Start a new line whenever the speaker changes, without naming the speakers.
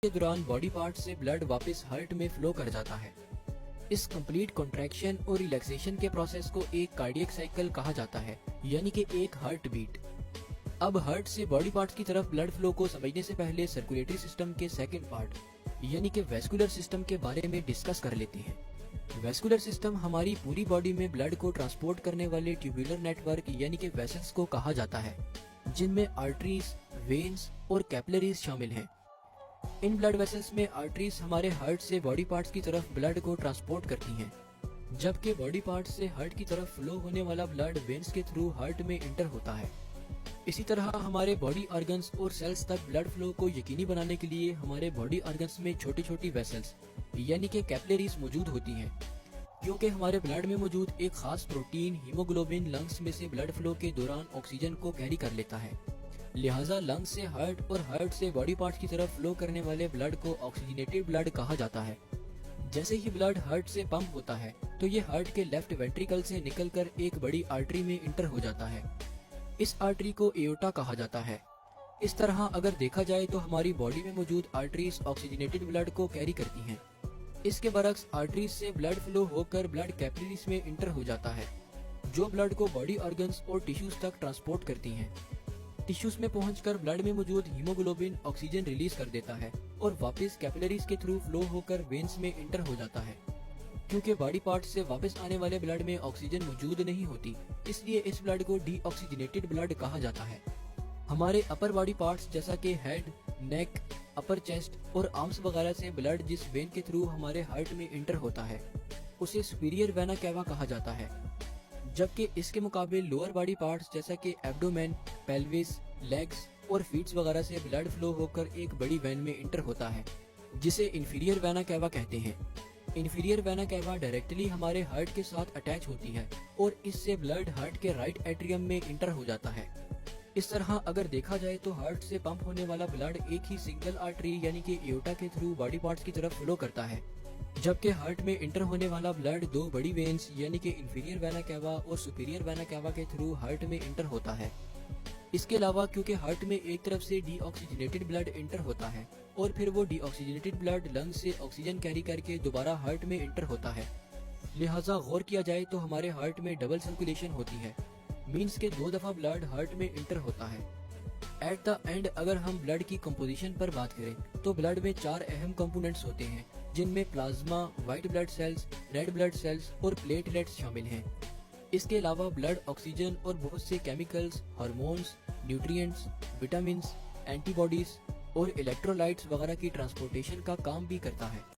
के दौरान body part से ब्लड वापस हार्ट में फ्लो कर जाता है। इस कंप्लीट कॉन्ट्रैक्शन और रिलैक्सेशन के प्रोसेस को एक कार्डियक साइकिल कहा जाता है, यानी कि एक हार्ट बीट। अब हार्ट से बॉडी पार्ट्स की तरफ ब्लड फ्लो को समझने से पहले सर्कुलेटरी सिस्टम के सेकंड पार्ट यानी कि वैस्कुलर सिस्टम के बारे में डिस्कस कर लेते हैं। वैस्कुलर सिस्टम हमारी पूरी बॉडी में ब्लड को ट्रांसपोर्ट करने वाले ट्यूबुलर नेटवर्क यानी कि वेसल्स को कहा जाता है, जिनमें आर्टरीज, वेन्स और कैपिलरीज शामिल हैं। इन ब्लड वेसल्स में आर्टरीज हमारे हार्ट से बॉडी पार्ट्स की तरफ ब्लड को ट्रांसपोर्ट करती हैं, जबकि बॉडी पार्ट्स से हार्ट की तरफ फ्लो होने वाला ब्लड वेन्स के थ्रू हार्ट में इंटर होता है। इसी तरह हमारे बॉडी ऑर्गन्स और सेल्स तक ब्लड फ्लो को यकीनी बनाने के लिए हमारे बॉडी ऑर्गन्स में छोटी छोटी वेसल्स यानी कि कैपिलरीज मौजूद होती हैं, क्योंकि हमारे ब्लड में मौजूद एक खास प्रोटीन हीमोग्लोबिन लंग्स में से ब्लड फ्लो के दौरान ऑक्सीजन को कैरी कर लेता है। लिहाजा लंग्स से हार्ट और हार्ट से बॉडी पार्ट्स की तरफ फ्लो करने वाले ब्लड को ऑक्सीजनेटेड ब्लड कहा जाता है। जैसे ही ब्लड हार्ट से पंप होता है तो ये हार्ट के लेफ्ट वेंट्रिकल से निकलकर एक बड़ी आर्टरी में इंटर हो जाता है। इस आर्टरी को एओर्टा कहा जाता है। इस तरह अगर देखा जाए तो हमारी बॉडी में मौजूद आर्टरीज ऑक्सीजनेटेड ब्लड को कैरी करती हैं। इसके बरक्स आर्टरीज से ब्लड फ्लो होकर ब्लड कैपिलरीज में इंटर हो जाता है, जो ब्लड को बॉडी ऑर्गन्स और टिश्यूज तक ट्रांसपोर्ट करती हैं। टिश्यूज में पहुंचकर ब्लड में मौजूद हीमोग्लोबिन ऑक्सीजन रिलीज कर देता है और वापस कैपिलरीज के थ्रू फ्लो होकर वेन्स में इंटर हो जाता है। क्योंकि बॉडी पार्ट से वापस आने वाले ब्लड में ऑक्सीजन मौजूद नहीं होती, इसलिए इस ब्लड को डीऑक्सीजनेटेड ब्लड कहा जाता है। हमारे अपर बॉडी पार्ट्स जैसा कि हेड, नेक, अपर चेस्ट और आर्म्स वगैरह से ब्लड जिस वेन के थ्रू हमारे हार्ट में इंटर होता है उसे सुपीरियर वेना कैवा कहा जाता है, जबकि इसके मुकाबले लोअर बॉडी पार्ट्स जैसा कि एब्डोमेन, पेल्विस, लेग्स और फीट्स वगैरह से ब्लड फ्लो होकर एक बड़ी वेन में इंटर होता है, जिसे इंफीरियर वेना कैवा कहते हैं। इंफीरियर वेना कैवा डायरेक्टली हमारे हार्ट के साथ अटैच होती है और इससे ब्लड हार्ट के राइट एट्रियम में इंटर हो जाता है। इस तरह अगर देखा जाए तो हार्ट से पंप होने वाला ब्लड एक ही सिंगल आर्टरी यानी कि एओर्टा के थ्रू बॉडी पार्ट्स की तरफ फ्लो करता है, जबकि हार्ट में इंटर होने वाला ब्लड दो बड़ी वेन्स यानी कि इंफीरियर वेना कैवा और सुपीरियर वेना कैवा के थ्रू हार्ट में इंटर होता है। इसके अलावा क्योंकि हार्ट में एक तरफ से डीऑक्सीजनेटेड ब्लड इंटर होता है और फिर वो डीऑक्सीजनेटेड ब्लड लंग से ऑक्सीजन कैरी करके दोबारा हार्ट में इंटर होता है, लिहाजा गौर किया जाए तो हमारे हार्ट में डबल सर्कुलेशन होती है, मीन्स के 2 दफा ब्लड हार्ट में इंटर होता है। एट द एंड अगर हम ब्लड की कंपोजिशन पर बात करें तो ब्लड में 4 अहम कंपोनेंट्स होते हैं, जिनमें plasma, white blood cells, red blood cells और प्लेटलेट्स शामिल हैं। इसके अलावा ब्लड ऑक्सीजन और बहुत से chemicals, hormones, nutrients, vitamins, antibodies और इलेक्ट्रोलाइट्स वगैरह की ट्रांसपोर्टेशन का काम भी करता है।